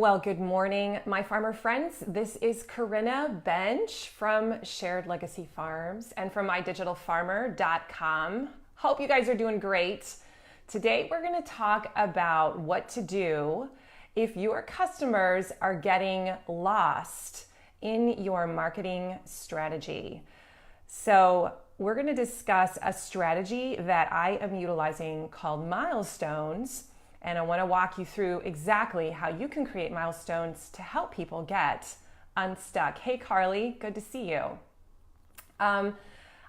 Well, good morning, my farmer friends. This is Corinna Bench from Shared Legacy Farms and from mydigitalfarmer.com. Hope you guys are doing great. Today, we're going to talk about what to do if your customers are getting lost in your marketing strategy. So we're going to discuss a strategy that I am utilizing called Milestones. And I want to walk you through exactly how you can create milestones to help people get unstuck. Hey, Carly, good to see you. I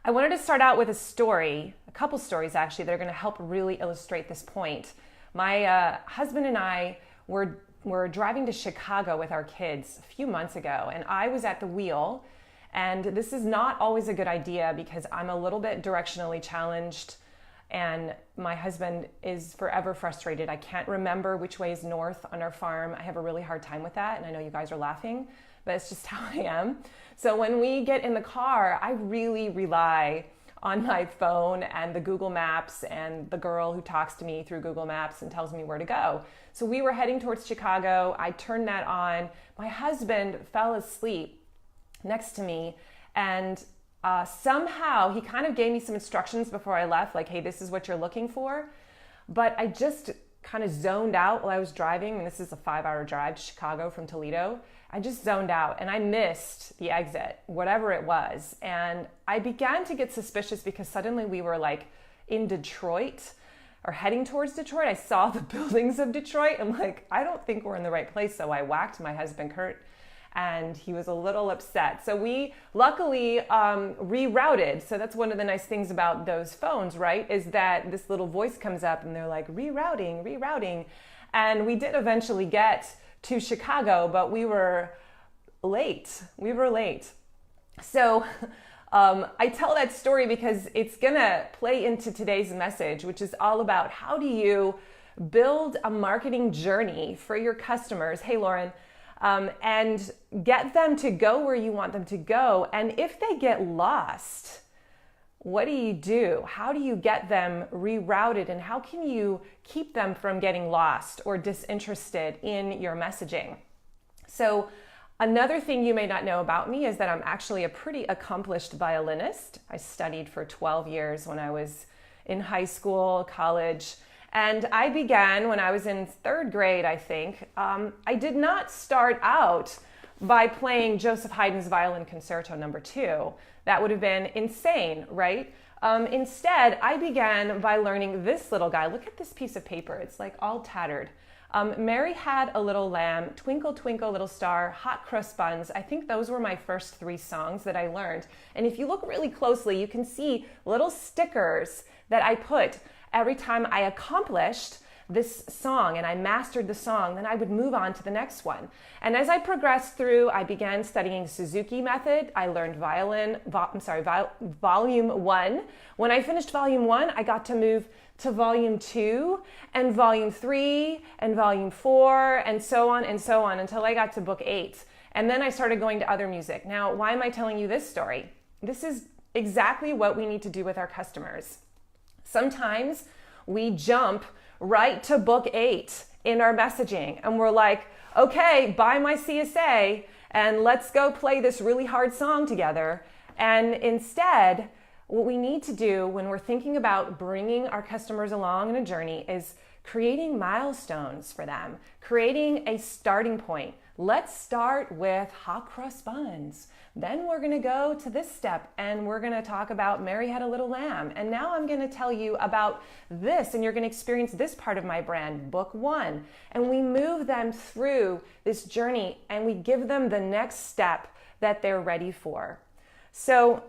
wanted to start out with a couple stories actually, that are going to help really illustrate this point. My husband and I were driving to Chicago with our kids a few months ago, and I was at the wheel. And this is not always a good idea because I'm a little bit directionally challenged. And my husband is forever frustrated. I can't remember which way is north on our farm. I have a really hard time with that. And I know you guys are laughing, but it's just how I am. So when we get in the car, I really rely on my phone and the Google Maps and the girl who talks to me through Google Maps and tells me where to go. So we were heading towards Chicago. I turned that on. My husband fell asleep next to me, and somehow he kind of gave me some instructions before I left, like, hey, this is what you're looking for. But I just kind of zoned out while I was driving. And this is a 5-hour drive to Chicago from Toledo. I just zoned out and I missed the exit, whatever it was. And I began to get suspicious because suddenly we were like in Detroit or heading towards Detroit. I saw the buildings of Detroit. I'm like, I don't think we're in the right place. So I whacked my husband, Kurt, and he was a little upset. So we luckily rerouted. So that's one of the nice things about those phones, right? Is that this little voice comes up and they're like, rerouting. And we did eventually get to Chicago, but we were late. So I tell that story because it's gonna play into today's message, which is all about how do you build a marketing journey for your customers. Hey, Lauren. And get them to go where you want them to go. And if they get lost, what do? How do you get them rerouted? And how can you keep them from getting lost or disinterested in your messaging? So another thing you may not know about me is that I'm actually a pretty accomplished violinist. I studied for 12 years when I was in high school, college. And I began when I was in 3rd grade, I think. I did not start out by playing Joseph Haydn's Violin Concerto No. 2. That would have been insane, right? Instead, I began by learning this little guy. Look at this piece of paper. It's like all tattered. Mary Had a Little Lamb, Twinkle, Twinkle, Little Star, Hot Cross Buns. I think those were my first 3 songs that I learned. And if you look really closely, you can see little stickers that I put every time I accomplished this song and I mastered the song, then I would move on to the next one. And as I progressed through, I began studying Suzuki method. I learned volume 1. When I finished volume 1, I got to move to volume 2 and volume 3 and volume 4 and so on until I got to book 8. And then I started going to other music. Now, why am I telling you this story? This is exactly what we need to do with our customers. Sometimes we jump right to book 8 in our messaging and we're like, okay, buy my CSA and let's go play this really hard song together. And instead, what we need to do when we're thinking about bringing our customers along in a journey is creating milestones for them, creating a starting point. Let's start with hot cross buns. Then we're going to go to this step and we're going to talk about Mary Had a Little Lamb. And now I'm going to tell you about this and you're going to experience this part of my brand, book 1. And we move them through this journey and we give them the next step that they're ready for. So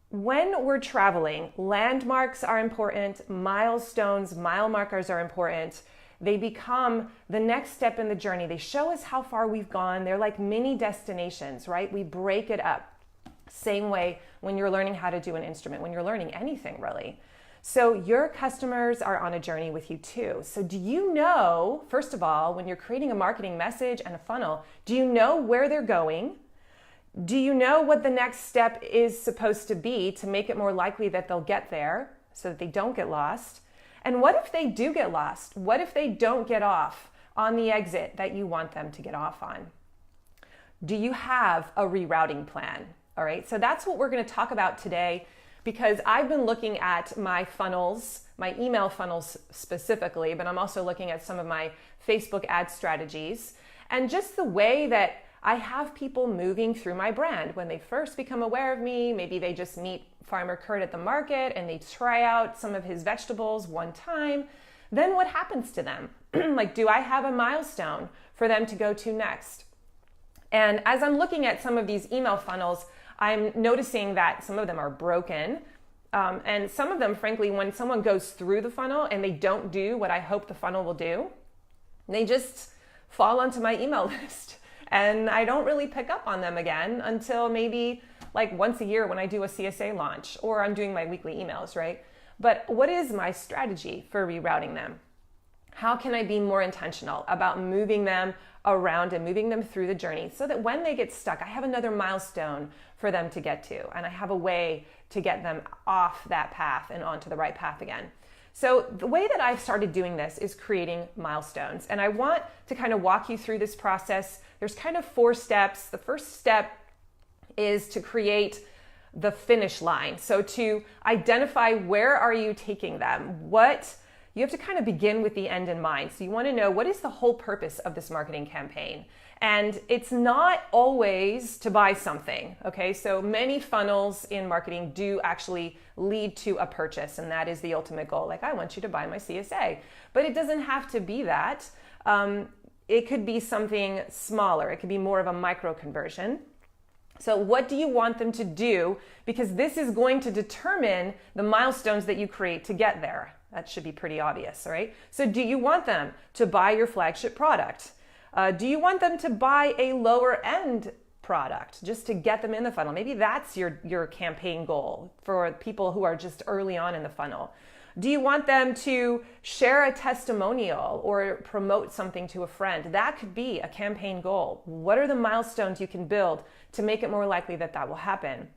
when we're traveling, landmarks are important, milestones, mile markers are important. They become the next step in the journey. They show us how far we've gone. They're like mini destinations, right? We break it up. Same way when you're learning how to do an instrument, when you're learning anything really. So your customers are on a journey with you too. So do you know, first of all, when you're creating a marketing message and a funnel, do you know where they're going? Do you know what the next step is supposed to be to make it more likely that they'll get there so that they don't get lost? And what if they do get lost? What if they don't get off on the exit that you want them to get off on? Do you have a rerouting plan? All right, so that's what we're going to talk about today, because I've been looking at my funnels, my email funnels specifically, but I'm also looking at some of my Facebook ad strategies and just the way that I have people moving through my brand. When they first become aware of me, maybe they just meet Farmer Kurt at the market and they try out some of his vegetables one time. Then what happens to them? Like, do I have a milestone for them to go to next? And as I'm looking at some of these email funnels, I'm noticing that some of them are broken. And some of them, frankly, when someone goes through the funnel and they don't do what I hope the funnel will do, they just fall onto my email list. And I don't really pick up on them again until maybe like once a year when I do a CSA launch or I'm doing my weekly emails, right? But what is my strategy for rerouting them? How can I be more intentional about moving them around and moving them through the journey so that when they get stuck, I have another milestone for them to get to, and I have a way to get them off that path and onto the right path again. So the way that I've started doing this is creating milestones, and I want to kind of walk you through this process. There's kind of 4 steps. The first step is to create the finish line. So to identify where are you taking them, you have to kind of begin with the end in mind. So you want to know, what is the whole purpose of this marketing campaign? And it's not always to buy something, okay? So many funnels in marketing do actually lead to a purchase, and that is the ultimate goal. Like, I want you to buy my CSA. But it doesn't have to be that. It could be something smaller. It could be more of a micro conversion. So what do you want them to do? Because this is going to determine the milestones that you create to get there. That should be pretty obvious, right? So do you want them to buy your flagship product? Do you want them to buy a lower end product just to get them in the funnel? Maybe that's your campaign goal for people who are just early on in the funnel. Do you want them to share a testimonial or promote something to a friend? That could be a campaign goal. What are the milestones you can build to make it more likely that that will happen?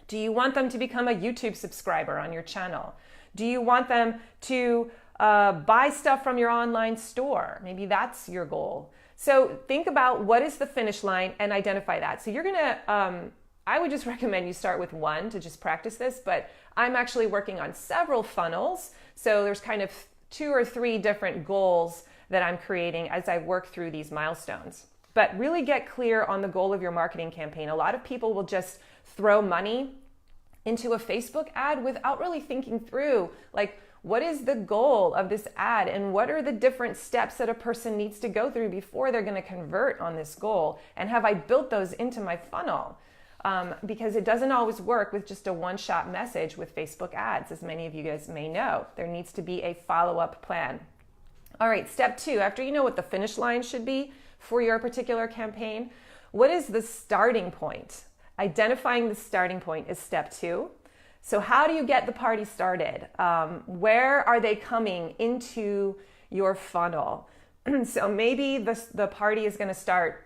Do you want them to become a YouTube subscriber on your channel? Do you want them to buy stuff from your online store? Maybe that's your goal. So think about what is the finish line and identify that. So you're gonna, I would just recommend you start with 1 to just practice this, but I'm actually working on several funnels. So there's kind of 2 or 3 different goals that I'm creating as I work through these milestones. But really get clear on the goal of your marketing campaign. A lot of people will just throw money into a Facebook ad without really thinking through, like, what is the goal of this ad and what are the different steps that a person needs to go through before they're going to convert on this goal? And have I built those into my funnel? Because it doesn't always work with just a one-shot message with Facebook ads, as many of you guys may know. There needs to be a follow-up plan. All right, step 2, after you know what the finish line should be for your particular campaign, what is the starting point? Identifying the starting point is step 2. So how do you get the party started? Where are they coming into your funnel? So maybe the party is going to start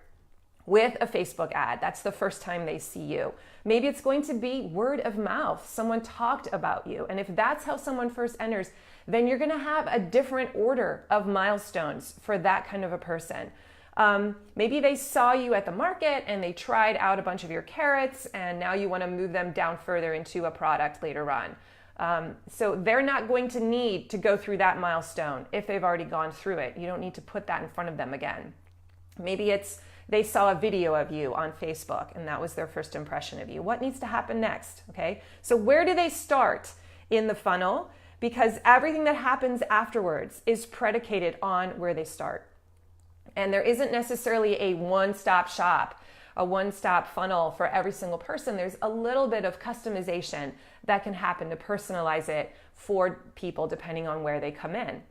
with a Facebook ad. That's the first time they see you. Maybe it's going to be word of mouth. Someone talked about you. And if that's how someone first enters, then you're going to have a different order of milestones for that kind of a person. Maybe they saw you at the market and they tried out a bunch of your carrots and now you want to move them down further into a product later on. So they're not going to need to go through that milestone if they've already gone through it. You don't need to put that in front of them again. Maybe it's they saw a video of you on Facebook and that was their first impression of you. What needs to happen next? Okay. So where do they start in the funnel? Because everything that happens afterwards is predicated on where they start. And there isn't necessarily a one-stop shop, a one-stop funnel for every single person. There's a little bit of customization that can happen to personalize it for people depending on where they come in.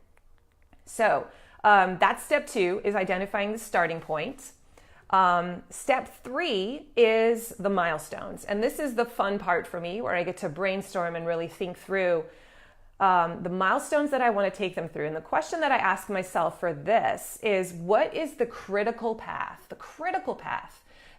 So that's step 2, is identifying the starting point. Step 3 is the milestones. And this is the fun part for me, where I get to brainstorm and really think through the milestones that I want to take them through. And the question that I ask myself for this is, what is the critical path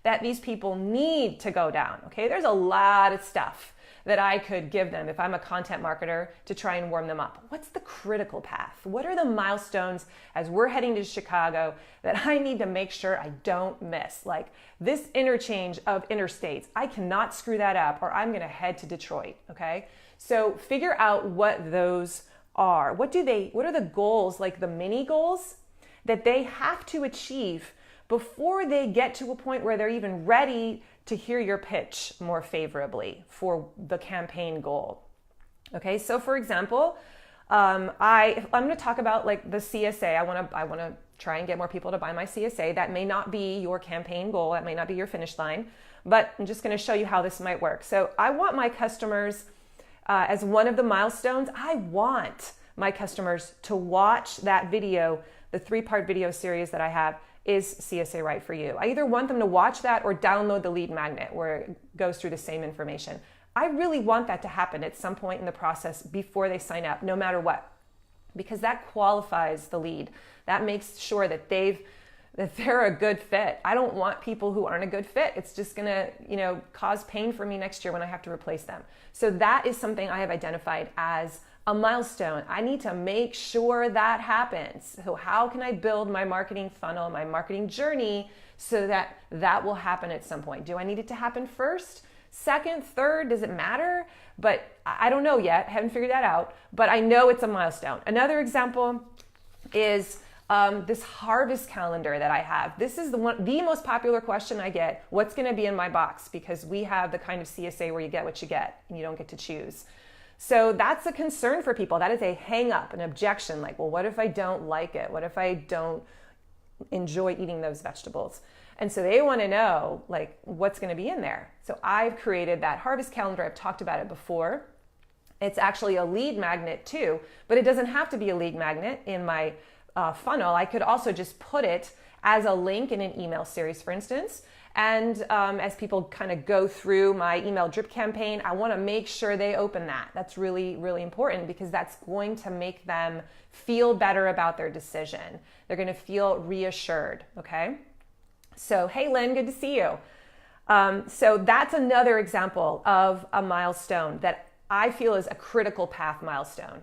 that these people need to go down? Okay, there's a lot of stuff that I could give them if I'm a content marketer to try and warm them up? What's the critical path? What are the milestones as we're heading to Chicago that I need to make sure I don't miss? Like this interchange of interstates, I cannot screw that up or I'm going to head to Detroit, okay? So figure out what those are. What are the goals, like the mini goals that they have to achieve before they get to a point where they're even ready to hear your pitch more favorably for the campaign goal. Okay, so for example, I'm going to talk about like the CSA. I want to try and get more people to buy my CSA. That may not be your campaign goal. That may not be your finish line, but I'm just going to show you how this might work. So I want my customers, as one of the milestones, I want my customers to watch that video, the 3-part video series that I have. Is CSA right for you? I either want them to watch that or download the lead magnet where it goes through the same information. I really want that to happen at some point in the process before they sign up, no matter what, because that qualifies the lead. That makes sure that they're a good fit. I don't want people who aren't a good fit. It's just gonna, cause pain for me next year when I have to replace them. So that is something I have identified as a milestone. I need to make sure that happens. So how can I build my marketing funnel, my marketing journey so that that will happen at some point? Do I need it to happen first, second, third? Does it matter? But I don't know yet. I haven't figured that out, but I know it's a milestone. Another example is this harvest calendar that I have. This is the most popular question I get. What's going to be in my box? Because we have the kind of CSA where you get what you get and you don't get to choose. So that's a concern for people. That is a hang up, an objection. Like, well, what if I don't like it? What if I don't enjoy eating those vegetables? And so they want to know, like, what's going to be in there. So I've created that harvest calendar. I've talked about it before. It's actually a lead magnet too, but it doesn't have to be a lead magnet in my funnel. I could also just put it as a link in an email series, for instance. And as people kind of go through my email drip campaign, I want to make sure they open that. That's really, really important because that's going to make them feel better about their decision. They're going to feel reassured, okay? So, hey, Lynn, good to see you. So that's another example of a milestone that I feel is a critical path milestone.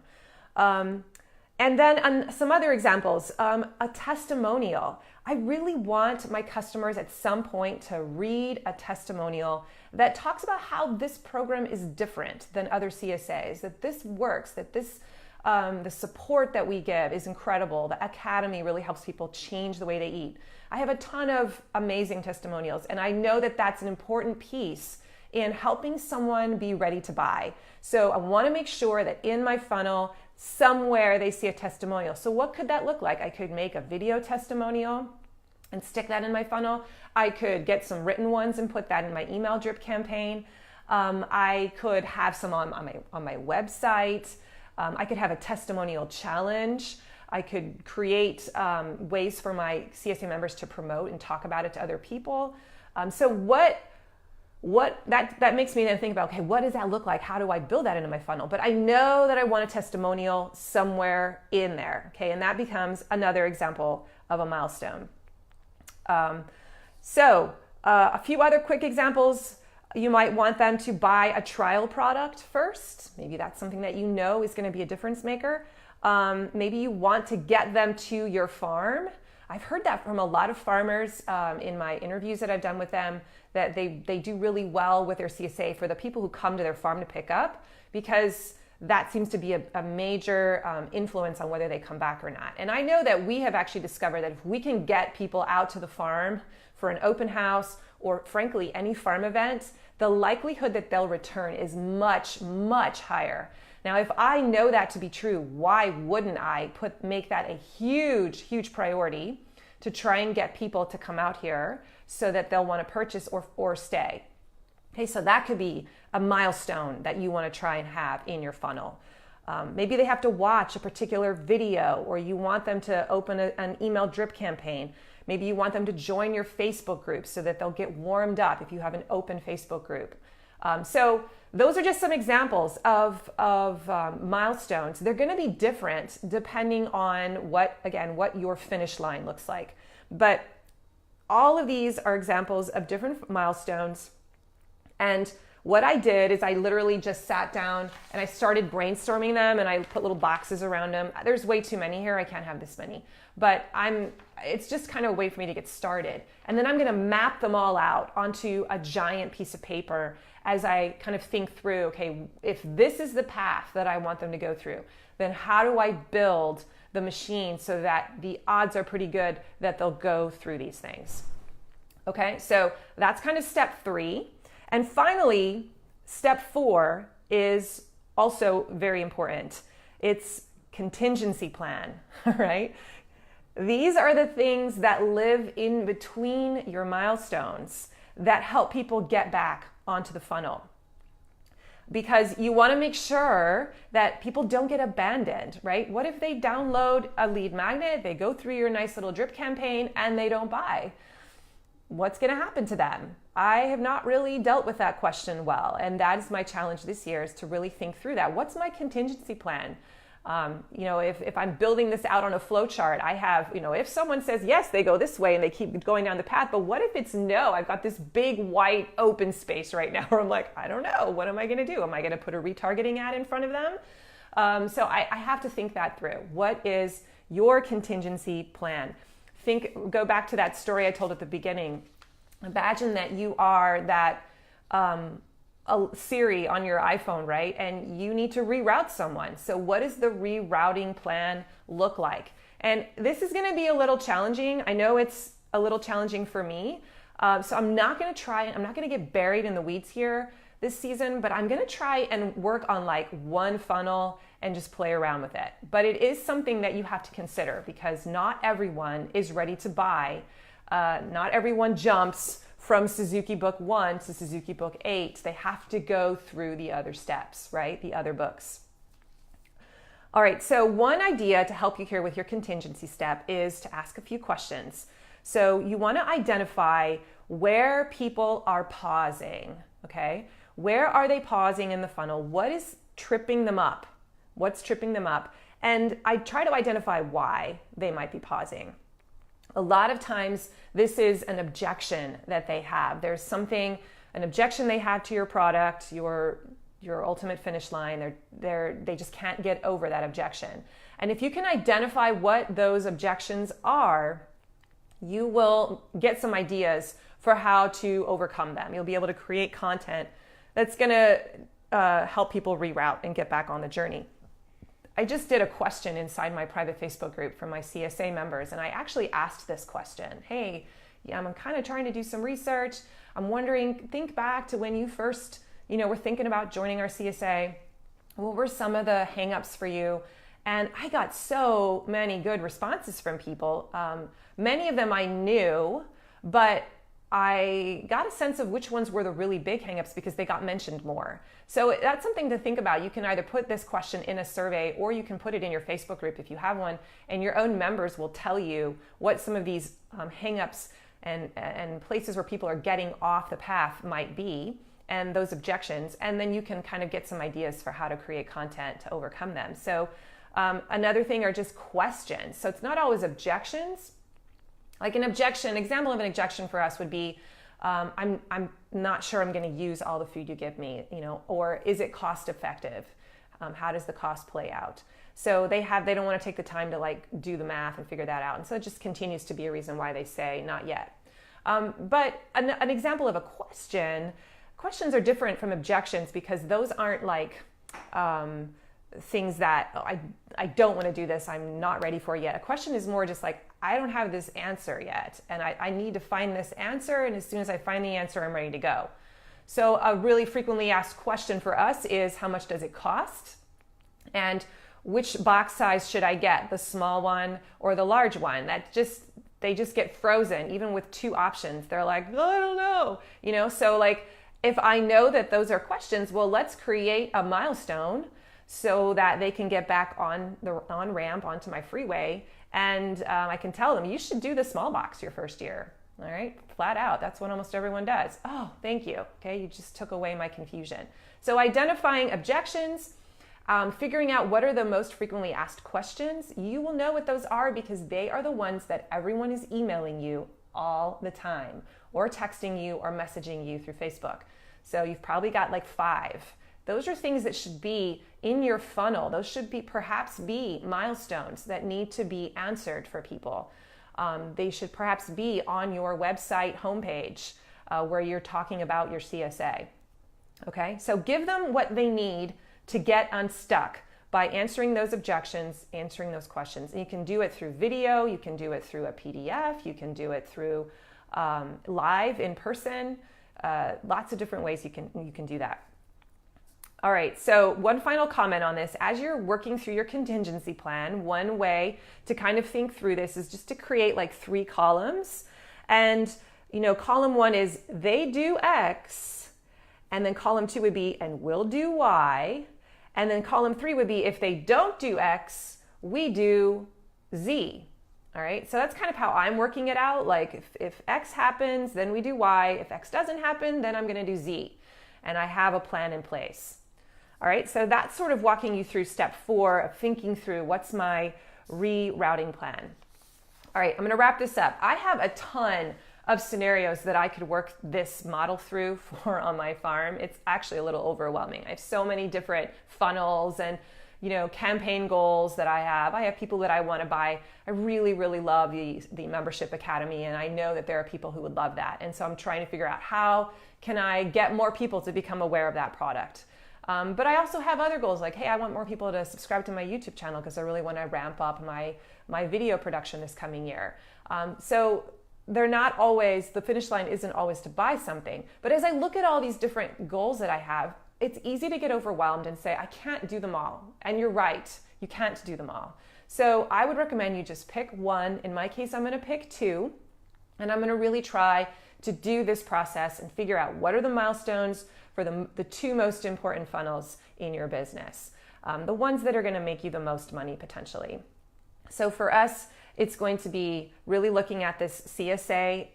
And then some other examples, a testimonial. I really want my customers at some point to read a testimonial that talks about how this program is different than other CSAs, that this works, that this the support that we give is incredible. The Academy really helps people change the way they eat. I have a ton of amazing testimonials, and I know that that's an important piece in helping someone be ready to buy. So I want to make sure that in my funnel, somewhere they see a testimonial. So what could that look like? I could make a video testimonial and stick that in my funnel. I could get some written ones and put that in my email drip campaign. I could have some on my website. I could have a testimonial challenge. I could create ways for my CSA members to promote and talk about it to other people. So what that makes me then think about, okay, what does that look like? How do I build that into my funnel? But I know that I want a testimonial somewhere in there, okay? And that becomes another example of a milestone. A few other quick examples. You might want them to buy a trial product first. Maybe that's something that you know is going to be a difference maker. Maybe you want to get them to your farm. I've heard that from a lot of farmers in my interviews that I've done with them, that they do really well with their CSA for the people who come to their farm to pick up, because that seems to be a major influence on whether they come back or not. And I know that we have actually discovered that if we can get people out to the farm for an open house or frankly any farm event, the likelihood that they'll return is much, much higher. Now, if I know that to be true, why wouldn't I make that a huge, huge priority to try and get people to come out here so that they'll want to purchase or stay? Okay, so that could be a milestone that you want to try and have in your funnel. Maybe they have to watch a particular video, or you want them to open an email drip campaign. Maybe you want them to join your Facebook group so that they'll get warmed up if you have an open Facebook group. So those are just some examples of milestones. They're going to be different depending on what your finish line looks like. But all of these are examples of different milestones. And what I did is I literally just sat down and I started brainstorming them, and I put little boxes around them. There's way too many here. I can't have this many, but it's just kind of a way for me to get started. And then I'm going to map them all out onto a giant piece of paper as I kind of think through, okay, if this is the path that I want them to go through, then how do I build the machine so that the odds are pretty good that they'll go through these things? Okay, so that's kind of step 3. And finally, step 4 is also very important. It's contingency plan, right? These are the things that live in between your milestones that help people get back onto the funnel. Because you want to make sure that people don't get abandoned, right? What if they download a lead magnet, they go through your nice little drip campaign, and they don't buy? What's going to happen to them? I have not really dealt with that question well, and that is my challenge this year, is to really think through that. What's my contingency plan? If I'm building this out on a flow chart, I have, if someone says yes, they go this way and they keep going down the path, but what if it's no? I've got this big white open space right now where I'm like, I don't know, what am I going to do? Am I going to put a retargeting ad in front of them? So I have to think that through. What is your contingency plan? Go back to that story I told at the beginning. Imagine that you are that a Siri on your iPhone, right? And you need to reroute someone. So what does the rerouting plan look like? And this is going to be a little challenging. I know it's a little challenging for me. So I'm not going to get buried in the weeds here this season, but I'm going to try and work on like one funnel and just play around with it. But it is something that you have to consider, because not everyone is ready to buy. Not everyone jumps from Suzuki Book 1 to Suzuki Book 8. They have to go through the other steps, right? The other books. All right, so one idea to help you here with your contingency step is to ask a few questions. So you want to identify where people are pausing, okay? Where are they pausing in the funnel? What is tripping them up? What's tripping them up? And I try to identify why they might be pausing. A lot of times this is an objection that they have. There's an objection they have to your product, your ultimate finish line. They just can't get over that objection. And if you can identify what those objections are, you will get some ideas for how to overcome them. You'll be able to create content that's going to help people reroute and get back on the journey. I just did a question inside my private Facebook group for my CSA members, and I actually asked this question. Hey, I'm kind of trying to do some research. I'm wondering, think back to when you first, were thinking about joining our CSA. What were some of the hangups for you? And I got so many good responses from people. Many of them I knew, but I got a sense of which ones were the really big hangups because they got mentioned more. So that's something to think about. You can either put this question in a survey, or you can put it in your Facebook group if you have one, and your own members will tell you what some of these hangups and places where people are getting off the path might be, and those objections, and then you can kind of get some ideas for how to create content to overcome them. So another thing are just questions. So it's not always objections. Like an example of an objection for us would be, I'm not sure I'm going to use all the food you give me, or is it cost effective? How does the cost play out? So they don't want to take the time to do the math and figure that out. And so it just continues to be a reason why they say not yet. But an example of a questions are different from objections, because those aren't things that I don't want to do this, I'm not ready for it yet. A question is more just I don't have this answer yet, and I need to find this answer, and as soon as I find the answer, I'm ready to go. So a really frequently asked question for us is, how much does it cost? And which box size should I get, the small one or the large one? They just get frozen, even with two options. They're like, I don't know, so if I know that those are questions, well, let's create a milestone so that they can get back on ramp onto my freeway. And I can tell them, you should do the small box your first year. All right, flat out. That's what almost everyone does. Oh, thank you. Okay, you just took away my confusion. So identifying objections, figuring out what are the most frequently asked questions. You will know what those are because they are the ones that everyone is emailing you all the time, or texting you or messaging you through Facebook. So you've probably got like 5. Those are things that should be in your funnel. Those should be perhaps be milestones that need to be answered for people. They should perhaps be on your website homepage where you're talking about your CSA. Okay, so give them what they need to get unstuck by answering those objections, answering those questions. And you can do it through video, you can do it through a PDF, you can do it through live in person. Lots of different ways you can do that. All right, so one final comment on this. As you're working through your contingency plan, one way to kind of think through this is just to create like 3 columns. And, column 1 is they do X, and then column 2 would be and we'll do Y, and then column 3 would be if they don't do X, we do Z. All right, so that's kind of how I'm working it out. Like if X happens, then we do Y. If X doesn't happen, then I'm going to do Z. And I have a plan in place. All right, so that's sort of walking you through step 4 of thinking through what's my rerouting plan. All right, I'm going to wrap this up. I have a ton of scenarios that I could work this model through for on my farm. It's actually a little overwhelming. I have so many different funnels and campaign goals that I have. I have people that I want to buy. I really, really love the membership academy, and I know that there are people who would love that. And so I'm trying to figure out how can I get more people to become aware of that product. But I also have other goals like, hey, I want more people to subscribe to my YouTube channel because I really want to ramp up my video production this coming year. So they're not always, the finish line isn't always to buy something. But as I look at all these different goals that I have, it's easy to get overwhelmed and say, I can't do them all. And you're right, you can't do them all. So I would recommend you just pick 1. In my case, I'm going to pick 2. And I'm going to really try to do this process and figure out what are the milestones for the 2 most important funnels in your business, the ones that are going to make you the most money potentially. So for us, it's going to be really looking at this CSA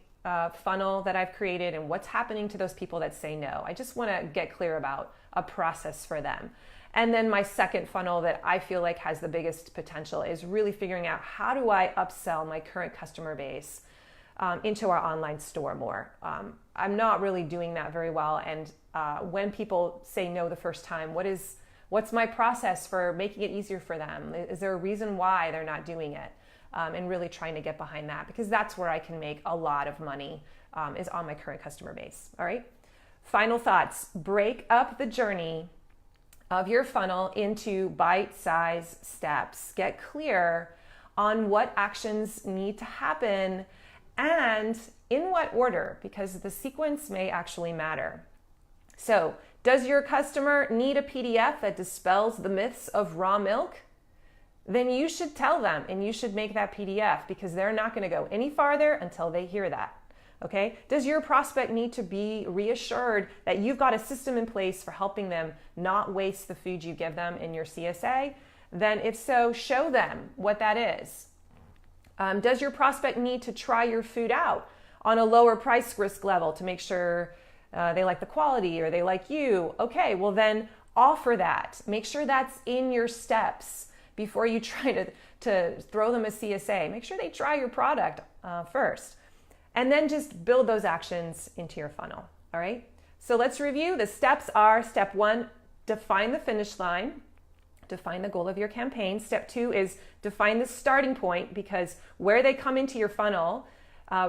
funnel that I've created and what's happening to those people that say no. I just want to get clear about a process for them. And then my second funnel that I feel like has the biggest potential is really figuring out how do I upsell my current customer base into our online store more. I'm not really doing that very well. And when people say no the first time, what's my process for making it easier for them? Is there a reason why they're not doing it? And really trying to get behind that, because that's where I can make a lot of money is on my current customer base. All right. Final thoughts. Break up the journey of your funnel into bite-sized steps. Get clear on what actions need to happen and in what order, because the sequence may actually matter. So, does your customer need a PDF that dispels the myths of raw milk? Then you should tell them and you should make that PDF, because they're not going to go any farther until they hear that. Okay? Does your prospect need to be reassured that you've got a system in place for helping them not waste the food you give them in your CSA? Then if so, show them what that is. Does your prospect need to try your food out on a lower price risk level to make sure they like the quality or they like you? Okay, well then offer that. Make sure that's in your steps before you try to throw them a CSA. Make sure they try your product first. And then just build those actions into your funnel, all right? So let's review. The steps are: step 1, define the finish line. Define the goal of your campaign. Step 2 is define the starting point, because where they come into your funnel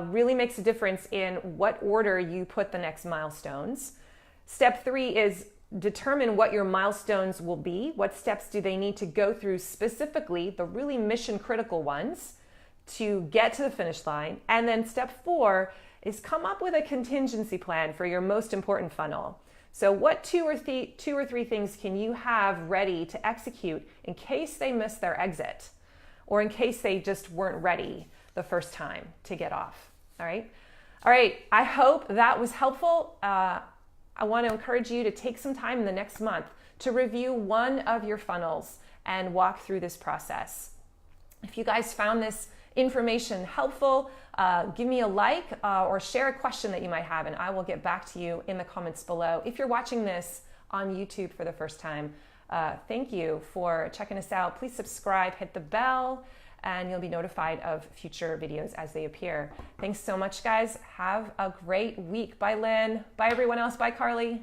really makes a difference in what order you put the next milestones. Step 3 is determine what your milestones will be. What steps do they need to go through specifically, the really mission critical ones, to get to the finish line. And then step 4 is come up with a contingency plan for your most important funnel. So what two or three things can you have ready to execute in case they miss their exit, or in case they just weren't ready the first time to get off? All right. I hope that was helpful. I want to encourage you to take some time in the next month to review one of your funnels and walk through this process. If you guys found this information helpful, give me a like or share a question that you might have, and I will get back to you in the comments below. If you're watching this on YouTube for the first time, thank you for checking us out. Please subscribe, hit the bell, and you'll be notified of future videos as they appear. Thanks so much, guys. Have a great week. Bye, Lynn. Bye, everyone else. Bye, Carly.